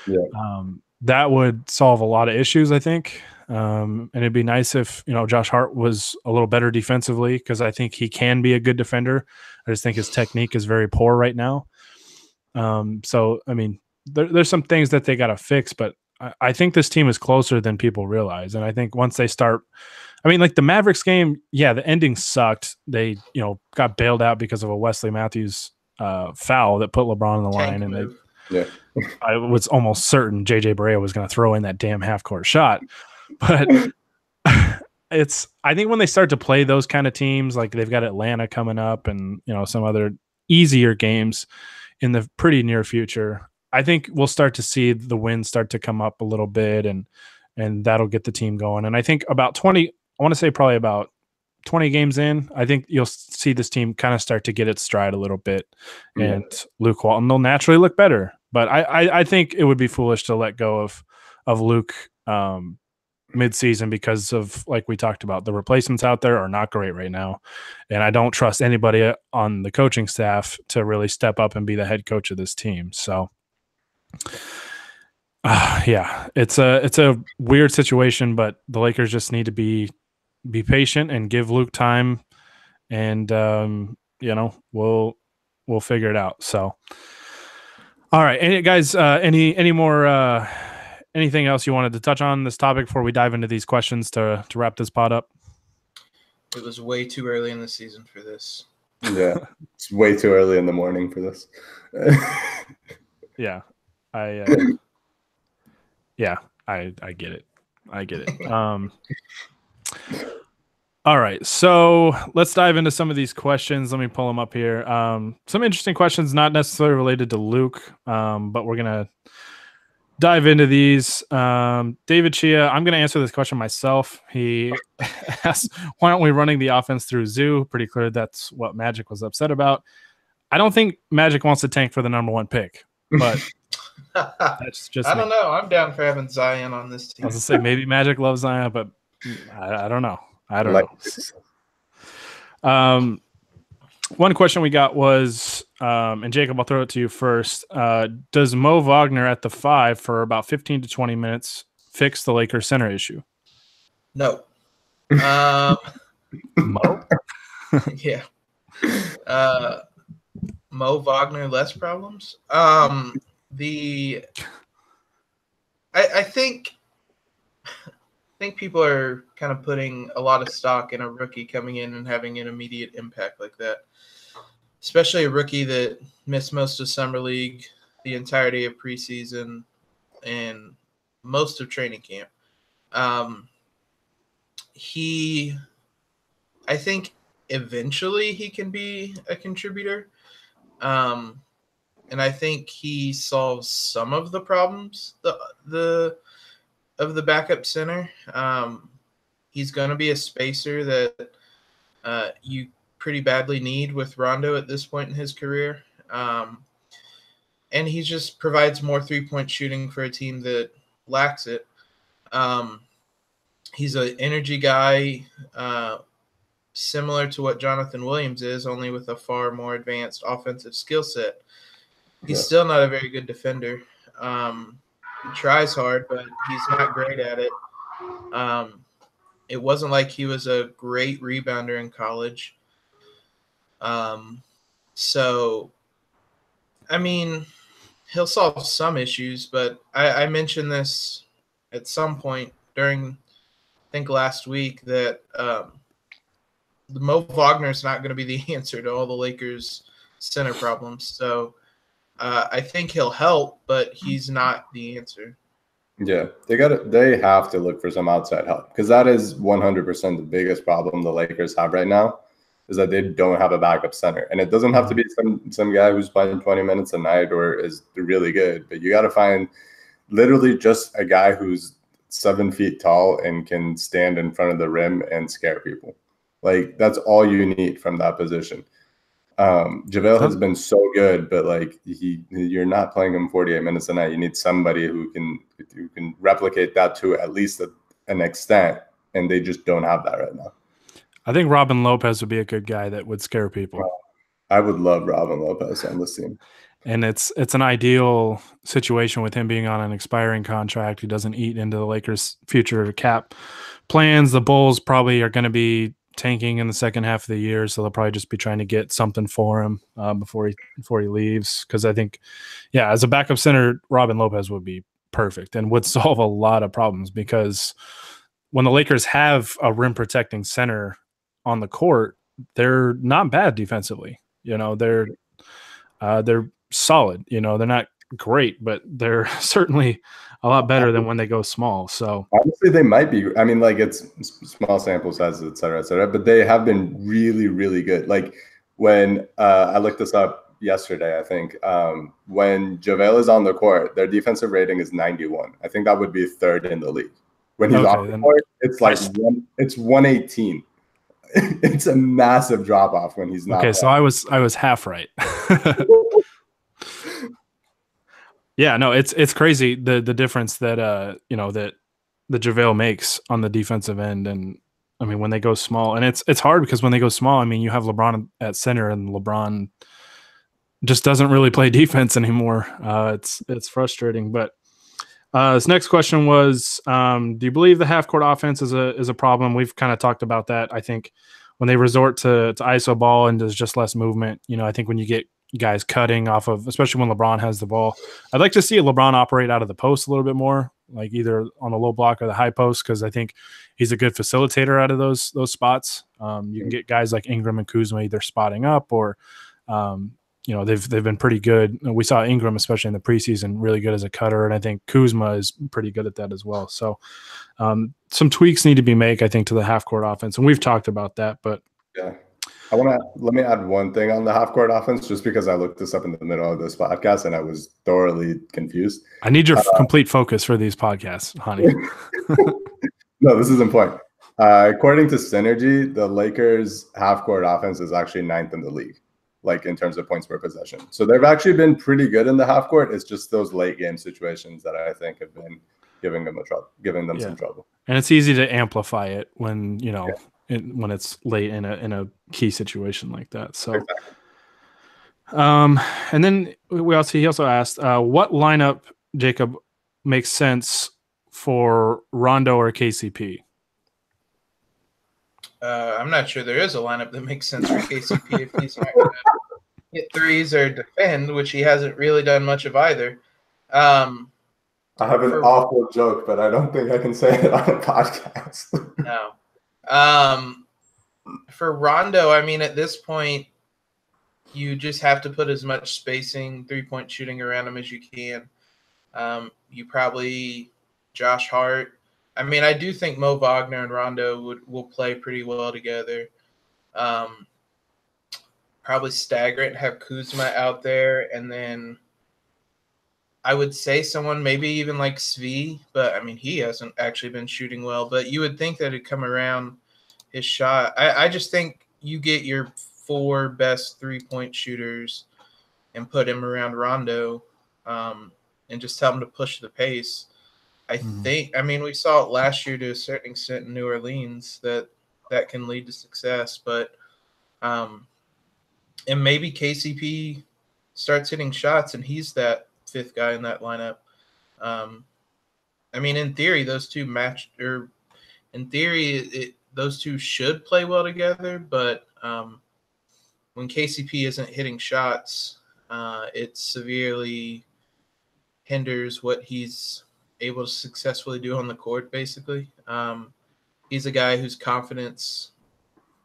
Yeah. That would solve a lot of issues, I think. And it'd be nice if, Josh Hart was a little better defensively because I think he can be a good defender. I just think his technique is very poor right now. So, I mean, there's some things that they got to fix, but I think this team is closer than people realize. And I think once they start, like the Mavericks game, the ending sucked. They, got bailed out because of a Wesley Matthews foul that put LeBron on the line. And I was almost certain JJ Barea was going to throw in that damn half-court shot. But I think when they start to play those kind of teams, like they've got Atlanta coming up and, some other easier games in the pretty near future, I think we'll start to see the wins start to come up a little bit and that'll get the team going. And I think about 20 games in, I think you'll see this team kind of start to get its stride a little bit. Yeah. And Luke Walton, they'll naturally look better. But I think it would be foolish to let go of Luke mid-season because of, like we talked about, the replacements out there are not great right now. And I don't trust anybody on the coaching staff to really step up and be the head coach of this team. So it's a weird situation, but the Lakers just need to be patient and give Luke time, and we'll figure it out. So, all right, any guys, any more anything else you wanted to touch on this topic before we dive into these questions to wrap this pod up? It was way too early in the season for this. Yeah, it's way too early in the morning for this. Yeah, I get it. I get it. All right, so let's dive into some of these questions. Let me pull them up here. Some interesting questions, not necessarily related to Luke, but we're going to dive into these. David Chia, I'm going to answer this question myself. He asked, why aren't we running the offense through Zoo? Pretty clear that's what Magic was upset about. I don't think Magic wants to tank for the number one pick, but that's just I don't know. I'm down for having Zion on this team. I was going to say maybe Magic loves Zion, but I don't know. One question we got was, and Jacob, I'll throw it to you first. Does Mo Wagner at the 5 for about 15 to 20 minutes fix the Lakers center issue? No. Mo? Yeah. Mo Wagner, less problems. I think people are kind of putting a lot of stock in a rookie coming in and having an immediate impact like that, especially a rookie that missed most of summer league, the entirety of preseason, and most of training camp. I think eventually he can be a contributor. And I think he solves some of the problems of the backup center. He's going to be a spacer that you pretty badly need with Rondo at this point in his career. And he just provides more three-point shooting for a team that lacks it. He's an energy guy, similar to what Jonathan Williams is, only with a far more advanced offensive skill set. He's still not a very good defender. He tries hard, but he's not great at it. It wasn't like he was a great rebounder in college. So I mean, he'll solve some issues, but I mentioned this at some point during, I think, last week that Mo Wagner is not going to be the answer to all the Lakers' center problems. So I think he'll help, but he's not the answer. Yeah, they have to look for some outside help, because that is 100% the biggest problem the Lakers have right now, is that they don't have a backup center. And it doesn't have to be some guy who's playing 20 minutes a night or is really good, but you got to find literally just a guy who's 7 feet tall and can stand in front of the rim and scare people. Like, that's all you need from that position. JaVale has been so good, but like you're not playing him 48 minutes a night. You need somebody who can replicate that to at least an extent, and they just don't have that right now. I think Robin Lopez would be a good guy that would scare people. I would love Robin Lopez on this team. And it's an ideal situation with him being on an expiring contract. He doesn't eat into the Lakers' future cap plans. The Bulls probably are going to be tanking in the second half of the year, so they'll probably just be trying to get something for him before he leaves. Because I think, yeah, as a backup center, Robin Lopez would be perfect and would solve a lot of problems, because when the Lakers have a rim protecting center on the court, they're not bad defensively. You know, they're solid. You know, they're not great, but they're certainly a lot better than when they go small. So honestly, they might be. I mean, like, it's small sample sizes, et cetera, but they have been really, really good. Like, when I looked this up yesterday, I think when JaVale is on the court, their defensive rating is 91. I think that would be third in the league. When he's off the court, it's like it's 118. It's a massive drop off when he's not. Okay, so I was half right. Yeah, no, it's crazy the difference that you know, that the JaVale makes on the defensive end. And I mean, when they go small, and it's hard because when they go small, I mean, you have LeBron at center, and LeBron just doesn't really play defense anymore. It's frustrating. But this next question was, do you believe the half court offense is a problem? We've kind of talked about that. I think when they resort to ISO ball and there's just less movement, you know, I think when you get guys cutting off of, especially when LeBron has the ball, I'd like to see LeBron operate out of the post a little bit more, like either on the low block or the high post, because I think he's a good facilitator out of those spots. You can get guys like Ingram and Kuzma either spotting up or, you know, they've been pretty good. We saw Ingram, especially in the preseason, really good as a cutter, and I think Kuzma is pretty good at that as well. So some tweaks need to be made, I think, to the half court offense, and we've talked about that. But yeah, let me add one thing on the half court offense, just because I looked this up in the middle of this podcast and I was thoroughly confused. I need your complete focus for these podcasts, honey. No, this is important. According to Synergy, the Lakers half court offense is actually 9th in the league, like in terms of points per possession. So they've actually been pretty good in the half court. It's just those late game situations that I think have been giving them some trouble. And it's easy to amplify it when, you know, when it's late in a key situation like that. So, exactly. And then he also asked, what lineup, Jacob, makes sense for Rondo or KCP? I'm not sure there is a lineup that makes sense for KCP if he's not going to hit threes or defend, which he hasn't really done much of either. I have an awful joke, but I don't think I can say it on a podcast. No. For Rondo, I mean, at this point, you just have to put as much spacing, 3-point shooting around him as you can. You probably Josh Hart. I mean, I do think Mo Wagner and Rondo will play pretty well together. Probably stagger it and have Kuzma out there, and then I would say someone maybe even like Svi, but I mean, he hasn't actually been shooting well. But you would think that it'd come around his shot. I just think you get your 4 best 3-point shooters and put him around Rondo, and just tell him to push the pace. I think, I mean, we saw it last year to a certain extent in New Orleans that can lead to success, but and maybe KCP starts hitting shots and he's that 5th guy in that lineup. I mean, in theory, those two match, or in theory, those two should play well together, but when KCP isn't hitting shots, It severely hinders what he's able to successfully do on the court, basically. He's a guy whose confidence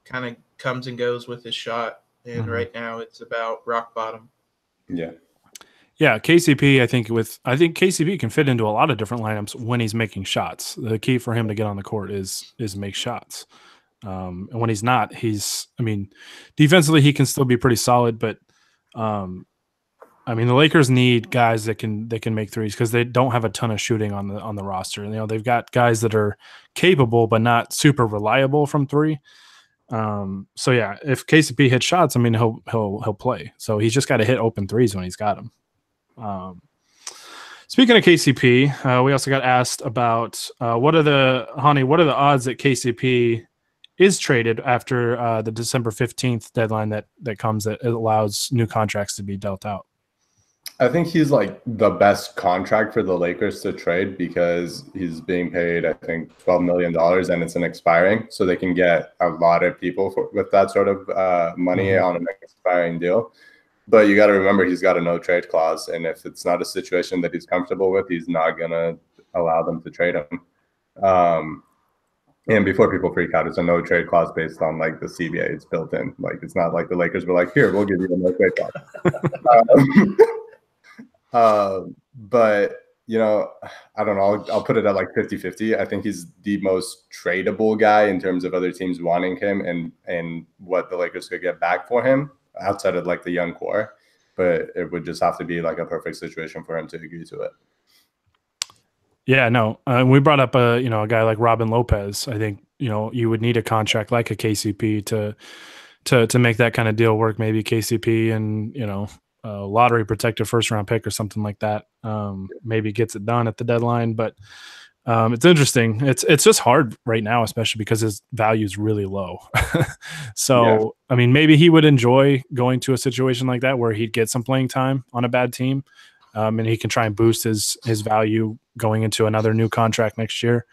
kind of comes and goes with his shot. And right now it's about rock bottom. Yeah. Yeah, KCP, I think KCP can fit into a lot of different lineups when he's making shots. The key for him to get on the court is make shots. And when he's not, defensively he can still be pretty solid, but the Lakers need guys that can make threes because they don't have a ton of shooting on the roster. They've got guys that are capable but not super reliable from three. So yeah, if KCP hits shots, he'll play. So he's just got to hit open threes when he's got them. Speaking of KCP, we also got asked about what are the odds that KCP is traded after the December 15th deadline that comes that allows new contracts to be dealt out. I think he's like the best contract for the Lakers to trade because he's being paid, I think, $12 million and it's an expiring. So they can get a lot of people with that sort of money on an expiring deal. But you got to remember, he's got a no trade clause. And if it's not a situation that he's comfortable with, he's not going to allow them to trade him. And before people freak out, it's a no trade clause based on like the CBA. It's built in. Like, it's not like the Lakers were like, here, we'll give you a no trade clause. But, I don't know. I'll put it at like 50-50. I think he's the most tradable guy in terms of other teams wanting him and what the Lakers could get back for him outside of like the young core. But it would just have to be like a perfect situation for him to agree to it. Yeah, no. We brought up a guy like Robin Lopez. I think you would need a contract like a KCP to make that kind of deal work. Maybe KCP and a lottery protected first round pick or something like that. Maybe gets it done at the deadline. But it's interesting. It's just hard right now, especially because his value is really low. So yeah. Maybe he would enjoy going to a situation like that where he'd get some playing time on a bad team. And he can try and boost his value going into another new contract next year.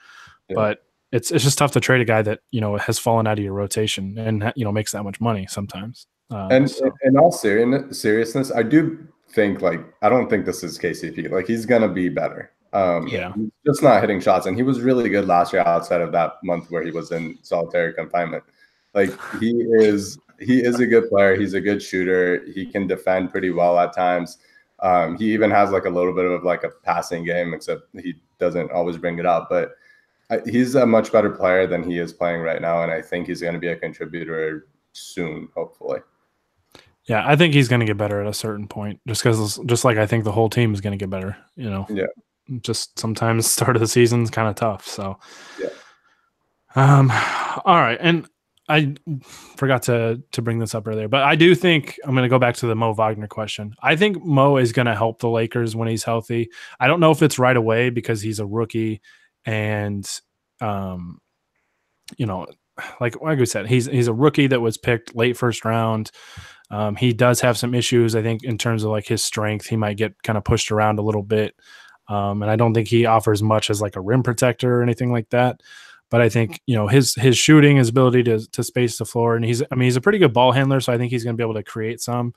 Yeah. But it's just tough to trade a guy that, has fallen out of your rotation and, makes that much money sometimes. And in all seriousness, I do think I don't think this is KCP. Like, he's going to be better. He's just not hitting shots. And he was really good last year outside of that month where he was in solitary confinement. Like, he is a good player. He's a good shooter. He can defend pretty well at times. He even has like a little bit of like a passing game, except he doesn't always bring it up. But he's a much better player than he is playing right now, and I think he's going to be a contributor soon, hopefully. Yeah, I think he's going to get better at a certain point, just like I think the whole team is going to get better. Yeah. Just sometimes start of the season is kind of tough. So, yeah. All right, and I forgot to bring this up earlier, but I do think I'm going to go back to the Mo Wagner question. I think Mo is going to help the Lakers when he's healthy. I don't know if it's right away because he's a rookie and, like we said, he's a rookie that was picked late first round. He does have some issues, I think, in terms of like his strength. He might get kind of pushed around a little bit. And I don't think he offers much as like a rim protector or anything like that. But I think, his shooting, his ability to space the floor, and he's a pretty good ball handler. So I think he's going to be able to create some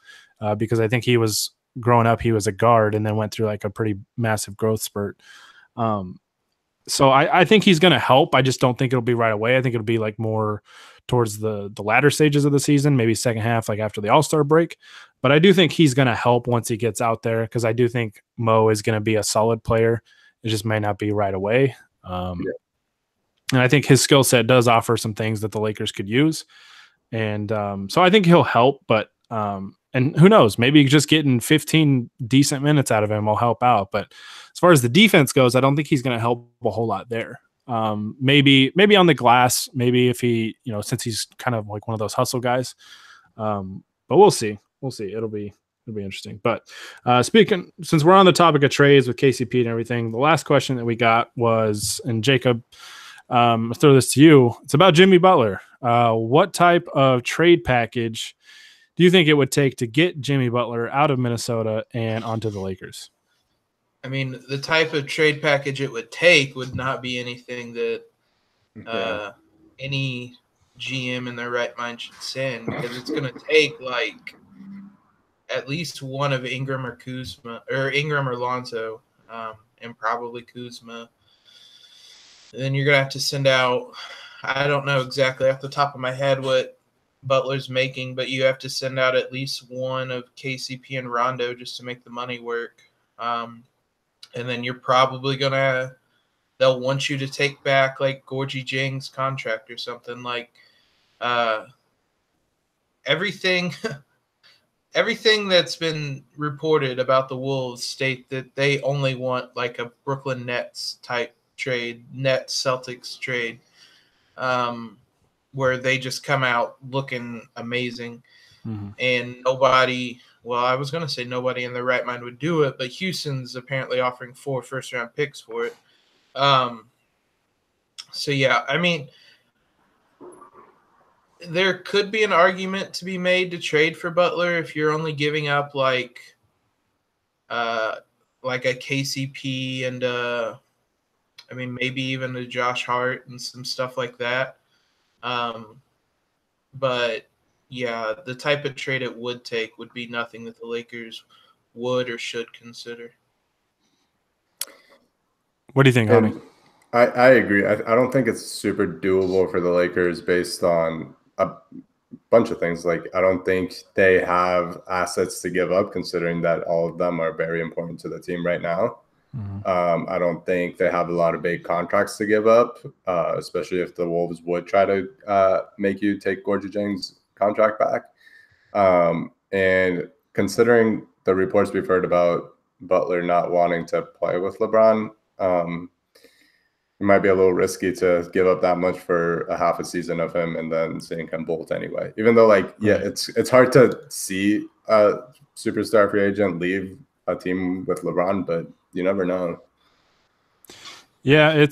because I think he was growing up, he was a guard and then went through like a pretty massive growth spurt. So I think he's going to help. I just don't think it'll be right away. I think it'll be like more towards the latter stages of the season, maybe second half, like after the All-Star break. But I do think he's going to help once he gets out there because I do think Mo is going to be a solid player. It just may not be right away. And I think his skill set does offer some things that the Lakers could use. And so I think he'll help, but and who knows, maybe just getting 15 decent minutes out of him will help out. But as far as the defense goes, I don't think he's going to help a whole lot there. Maybe on the glass, maybe if he, since he's kind of like one of those hustle guys. But we'll see. It'll be interesting. But since we're on the topic of trades with KCP and everything, the last question that we got was, and Jacob, I'll throw this to you. It's about Jimmy Butler. What type of trade package do you think it would take to get Jimmy Butler out of Minnesota and onto the Lakers? The type of trade package it would take would not be anything that any GM in their right mind should send, because it's going to take like at least one of Ingram or Kuzma, or Ingram or Lonzo, and probably Kuzma. And then you're gonna have to send out. I don't know exactly off the top of my head what Butler's making, but you have to send out at least one of KCP and Rondo just to make the money work. And then you're probably they'll want you to take back like Gorgie Jang's contract or something like. Everything that's been reported about the Wolves state that they only want like a Brooklyn Nets type trade, Nets Celtics trade, where they just come out looking amazing. Mm-hmm. And nobody, well, I was going to say nobody in their right mind would do it, but Houston's apparently offering 4 first-round picks for it. So, yeah, I mean, there could be an argument to be made to trade for Butler if you're only giving up like a KCP and I mean maybe even a Josh Hart and some stuff like that. But yeah, the type of trade it would take would be nothing that the Lakers would or should consider. What do you think, Honey? I agree. I don't think it's super doable for the Lakers based on a bunch of things. Like, I don't think they have assets to give up, considering that all of them are very important to the team right now. Mm-hmm. I don't think they have a lot of big contracts to give up, especially if the Wolves would try to make you take Gorgie Jang's contract back. And considering the reports we've heard about Butler not wanting to play with LeBron, it might be a little risky to give up that much for a half a season of him and then seeing him bolt anyway. Even though, like, yeah, it's hard to see a superstar free agent leave a team with LeBron, but you never know. Yeah, I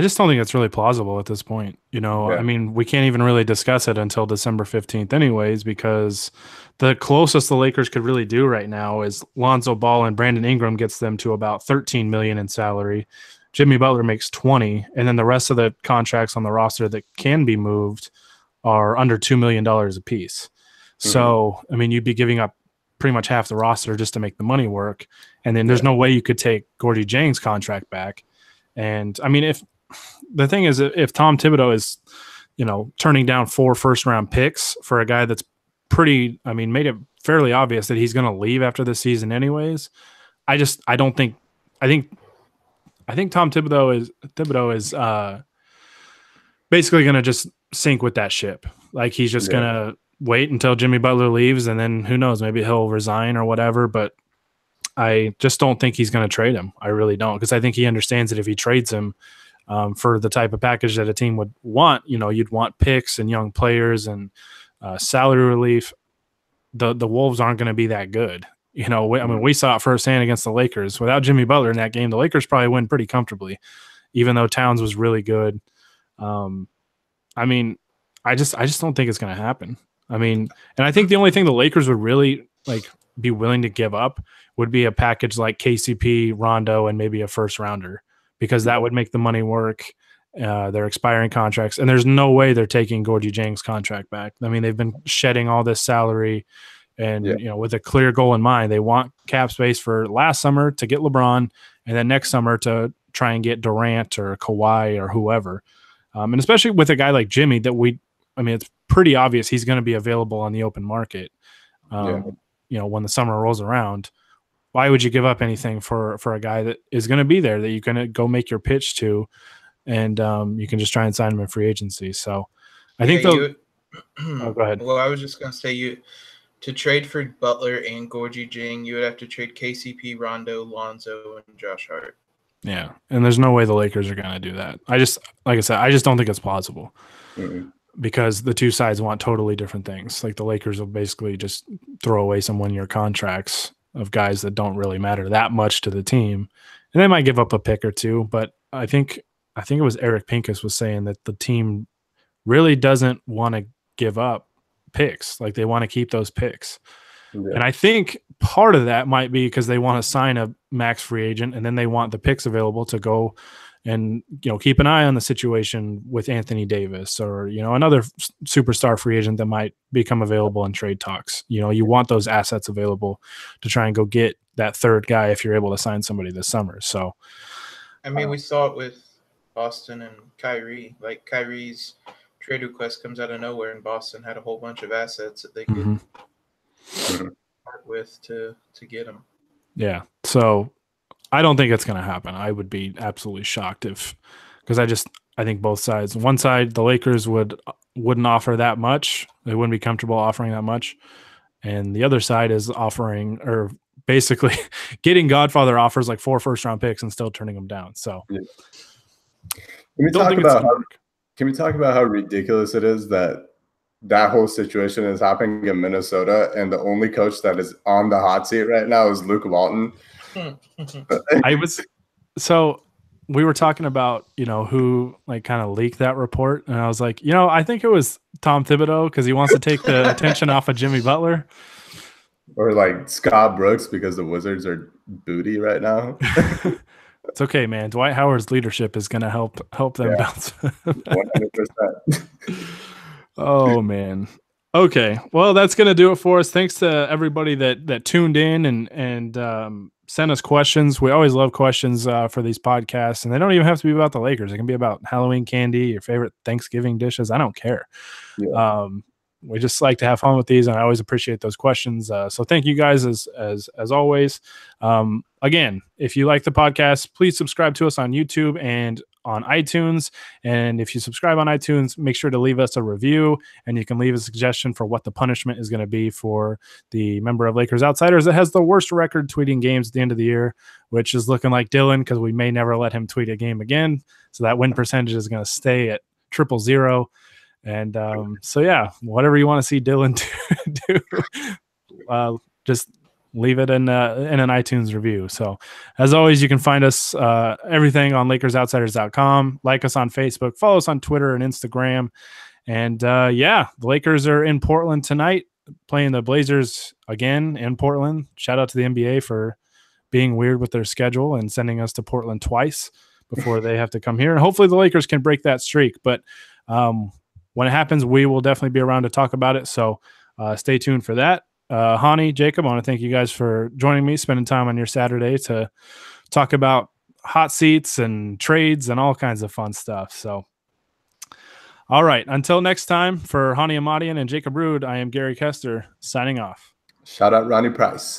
just don't think it's really plausible at this point. You know, I mean, we can't even really discuss it until December 15th anyways, because the closest the Lakers could really do right now is Lonzo Ball and Brandon Ingram gets them to about $13 million in salary. Jimmy Butler makes 20, and then the rest of the contracts on the roster that can be moved are under $2 million a piece. Mm-hmm. So, I mean, you'd be giving up pretty much half the roster just to make the money work. And then there's no way you could take Gorgie Jang's contract back. And I mean, if the thing is, if Tom Thibodeau is, you know, turning down 4 first-round picks for a guy that's made it fairly obvious that he's going to leave after the season anyways. I think Tom Thibodeau is basically going to just sink with that ship. Like, he's just going to wait until Jimmy Butler leaves, and then who knows, maybe he'll resign or whatever. But I just don't think he's going to trade him. I really don't, because I think he understands that if he trades him for the type of package that a team would want, you know, you'd want picks and young players and salary relief. The Wolves aren't going to be that good. You know, we saw it firsthand against the Lakers. Without Jimmy Butler in that game, the Lakers probably win pretty comfortably, even though Towns was really good. I mean, I just don't think it's going to happen. I mean, and I think the only thing the Lakers would really be willing to give up would be a package like KCP, Rondo, and maybe a first rounder, because that would make the money work. Their expiring contracts, and there's no way they're taking Gorgie Jang's contract back. I mean, they've been shedding all this salary. And, you know, with a clear goal in mind, they want cap space for last summer to get LeBron, and then next summer to try and get Durant or Kawhi or whoever. And especially with a guy like Jimmy it's pretty obvious he's going to be available on the open market. You know, when the summer rolls around, why would you give up anything for a guy that is going to be there, that you can go make your pitch to, and you can just try and sign him in free agency. So I think go ahead. Well, I was just going to say to trade for Butler and Gorgie Jang, you would have to trade KCP, Rondo, Lonzo, and Josh Hart. Yeah, and there's no way the Lakers are going to do that. I just don't think it's plausible. Mm-hmm. Because the two sides want totally different things. Like, the Lakers will basically just throw away some 1-year contracts of guys that don't really matter that much to the team, and they might give up a pick or two. But I think it was Eric Pincus was saying that the team really doesn't want to give up picks. Like, they want to keep those picks. And I think part of that might be because they want to sign a max free agent, and then they want the picks available to go, and keep an eye on the situation with Anthony Davis or another superstar free agent that might become available in trade talks. You want those assets available to try and go get that third guy if you're able to sign somebody this summer. So I mean, we saw it with Boston and Kyrie. Like, Kyrie's trade request comes out of nowhere, and Boston had a whole bunch of assets that they could part with to get him. Yeah. So I don't think it's going to happen. I would be absolutely shocked because I think both sides. One side, the Lakers wouldn't offer that much. They wouldn't be comfortable offering that much, and the other side is offering or basically getting Godfather offers like 4 first-round picks and still turning them down. So, Can we talk about how ridiculous it is that whole situation is happening in Minnesota, and the only coach that is on the hot seat right now is Luke Walton? We were talking about, who like kind of leaked that report. And I was like, I think it was Tom Thibodeau because he wants to take the attention off of Jimmy Butler. Or like Scott Brooks because the Wizards are booty right now. It's okay, man. Dwight Howard's leadership is going to help them bounce. 100%. Oh, man. Okay. Well, that's going to do it for us. Thanks to everybody that tuned in and sent us questions. We always love questions for these podcasts, and they don't even have to be about the Lakers. It can be about Halloween candy, your favorite Thanksgiving dishes. I don't care. Yeah. We just like to have fun with these, and I always appreciate those questions. So thank you guys as always. Again, if you like the podcast, please subscribe to us on YouTube and on iTunes. And if you subscribe on iTunes, make sure to leave us a review, and you can leave a suggestion for what the punishment is going to be for the member of Lakers Outsiders that has the worst record tweeting games at the end of the year, which is looking like Dylan, because we may never let him tweet a game again. So that win percentage is going to stay at 000. And so, yeah, whatever you want to see Dylan do, just leave it in an iTunes review. So as always, you can find us everything on LakersOutsiders.com. Like us on Facebook, follow us on Twitter and Instagram. And the Lakers are in Portland tonight playing the Blazers again in Portland. Shout out to the NBA for being weird with their schedule and sending us to Portland twice before they have to come here. And hopefully the Lakers can break that streak. But when it happens, we will definitely be around to talk about it. So stay tuned for that. Hani, Jacob, I want to thank you guys for joining me, spending time on your Saturday to talk about hot seats and trades and all kinds of fun stuff. So, all right. Until next time, for Hani Amadian and Jacob Rude, I am Gary Kester signing off. Shout out Ronnie Price.